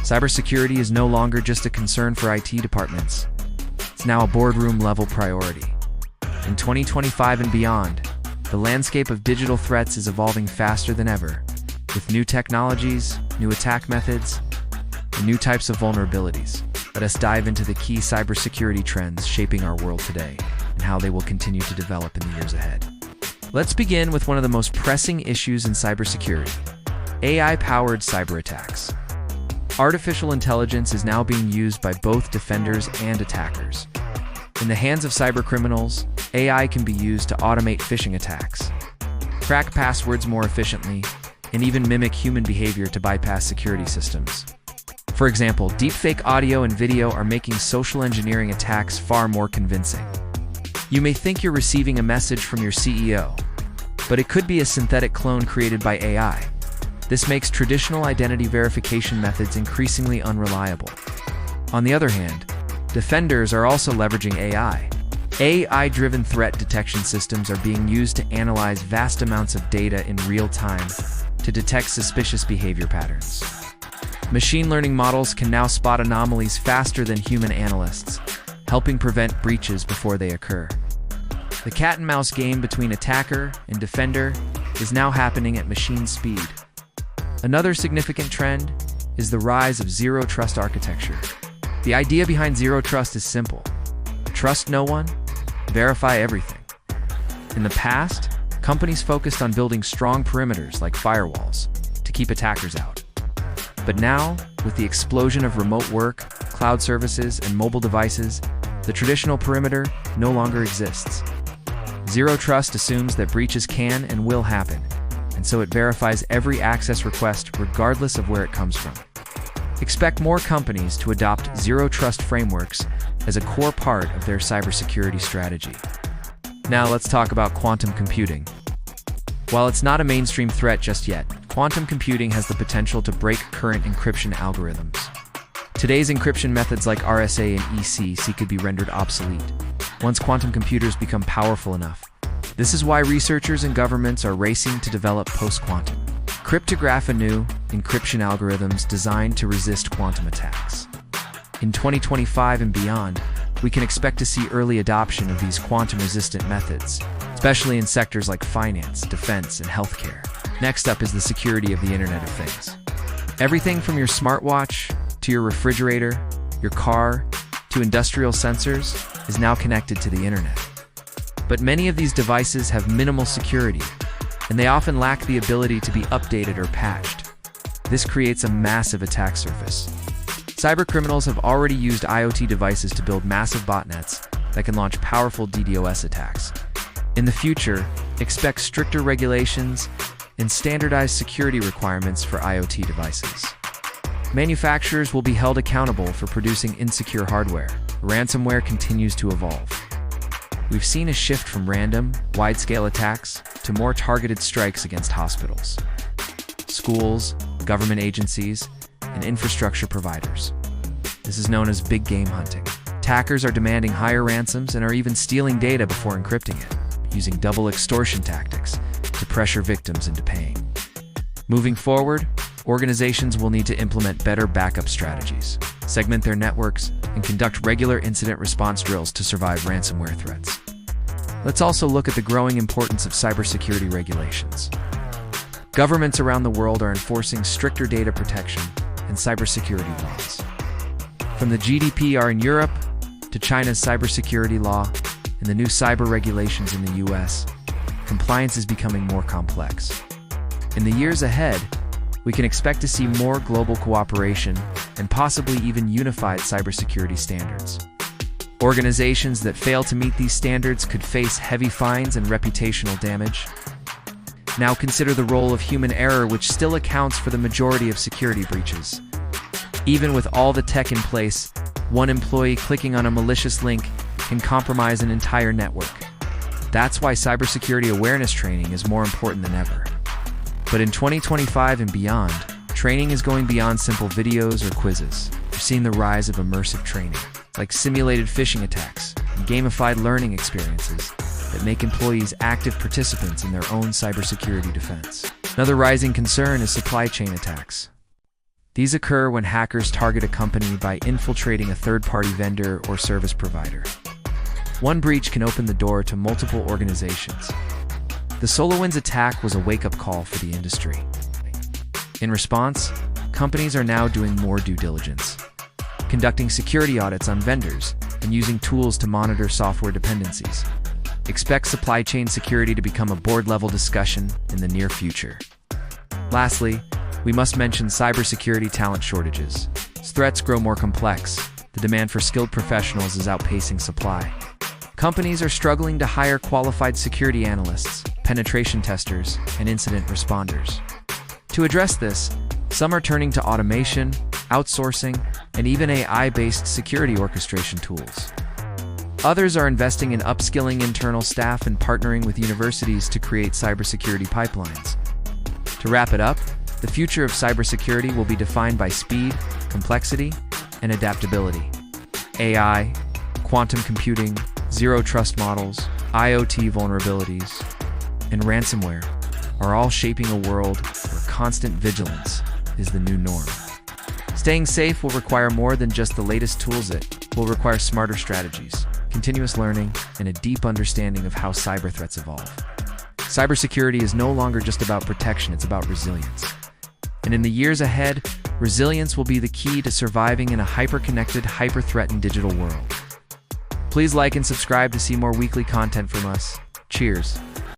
Cybersecurity is no longer just a concern for IT departments. It's now a boardroom-level priority. In 2025 and beyond, the landscape of digital threats is evolving faster than ever, with new technologies, new attack methods, and new types of vulnerabilities. Let us dive into the key cybersecurity trends shaping our world today and how they will continue to develop in the years ahead. Let's begin with one of the most pressing issues in cybersecurity: AI-powered cyberattacks. Artificial intelligence is now being used by both defenders and attackers. In the hands of cybercriminals, AI can be used to automate phishing attacks, crack passwords more efficiently, and even mimic human behavior to bypass security systems. For example, deepfake audio and video are making social engineering attacks far more convincing. You may think you're receiving a message from your CEO, but it could be a synthetic clone created by AI. This makes traditional identity verification methods increasingly unreliable. On the other hand, defenders are also leveraging AI. AI-driven threat detection systems are being used to analyze vast amounts of data in real time to detect suspicious behavior patterns. Machine learning models can now spot anomalies faster than human analysts, helping prevent breaches before they occur. The cat-and-mouse game between attacker and defender is now happening at machine speed. Another significant trend is the rise of zero-trust architecture. The idea behind zero trust is simple: trust no one, verify everything. In the past, companies focused on building strong perimeters like firewalls to keep attackers out. But now, with the explosion of remote work, cloud services, and mobile devices, the traditional perimeter no longer exists. Zero trust assumes that breaches can and will happen, and so it verifies every access request regardless of where it comes from. Expect more companies to adopt zero-trust frameworks as a core part of their cybersecurity strategy. Now let's talk about quantum computing. While it's not a mainstream threat just yet, quantum computing has the potential to break current encryption algorithms. Today's encryption methods like RSA and ECC could be rendered obsolete once quantum computers become powerful enough. This is why researchers and governments are racing to develop post-quantum, cryptograph new encryption algorithms designed to resist quantum attacks. In 2025 and beyond, we can expect to see early adoption of these quantum-resistant methods, especially in sectors like finance, defense, and healthcare. Next up is the security of the Internet of Things. Everything from your smartwatch to your refrigerator, your car, to industrial sensors is now connected to the Internet. But many of these devices have minimal security, and they often lack the ability to be updated or patched. This creates a massive attack surface. Cybercriminals have already used IoT devices to build massive botnets that can launch powerful DDoS attacks. In the future, expect stricter regulations and standardized security requirements for IoT devices. Manufacturers will be held accountable for producing insecure hardware. Ransomware continues to evolve. We've seen a shift from random, wide-scale attacks to more targeted strikes against hospitals, schools, government agencies, and infrastructure providers. This is known as big game hunting. Attackers are demanding higher ransoms and are even stealing data before encrypting it, using double extortion tactics to pressure victims into paying. Moving forward, organizations will need to implement better backup strategies, segment their networks, and conduct regular incident response drills to survive ransomware threats. Let's also look at the growing importance of cybersecurity regulations. Governments around the world are enforcing stricter data protection and cybersecurity laws. From the GDPR in Europe to China's cybersecurity law and the new cyber regulations in the US, compliance is becoming more complex. In the years ahead, we can expect to see more global cooperation and possibly even unified cybersecurity standards. Organizations that fail to meet these standards could face heavy fines and reputational damage. Now consider the role of human error, which still accounts for the majority of security breaches. Even with all the tech in place, one employee clicking on a malicious link can compromise an entire network. That's why cybersecurity awareness training is more important than ever. But in 2025 and beyond, training is going beyond simple videos or quizzes. We're seeing the rise of immersive training, like simulated phishing attacks and gamified learning experiences that make employees active participants in their own cybersecurity defense. Another rising concern is supply chain attacks. These occur when hackers target a company by infiltrating a third-party vendor or service provider. One breach can open the door to multiple organizations. The SolarWinds attack was a wake-up call for the industry. In response, companies are now doing more due diligence, conducting security audits on vendors and using tools to monitor software dependencies. Expect supply chain security to become a board-level discussion in the near future. Lastly, we must mention cybersecurity talent shortages. As threats grow more complex, the demand for skilled professionals is outpacing supply. Companies are struggling to hire qualified security analysts, penetration testers, and incident responders. To address this, some are turning to automation, outsourcing, and even AI-based security orchestration tools. Others are investing in upskilling internal staff and partnering with universities to create cybersecurity pipelines. To wrap it up, the future of cybersecurity will be defined by speed, complexity, and adaptability. AI, quantum computing, zero-trust models, IoT vulnerabilities, and ransomware are all shaping a world where constant vigilance is the new norm. Staying safe will require more than just the latest tools. It will require smarter strategies, continuous learning, and a deep understanding of how cyber threats evolve. Cybersecurity is no longer just about protection, it's about resilience. And in the years ahead, resilience will be the key to surviving in a hyper-connected, hyper-threatened digital world. Please like and subscribe to see more weekly content from us. Cheers.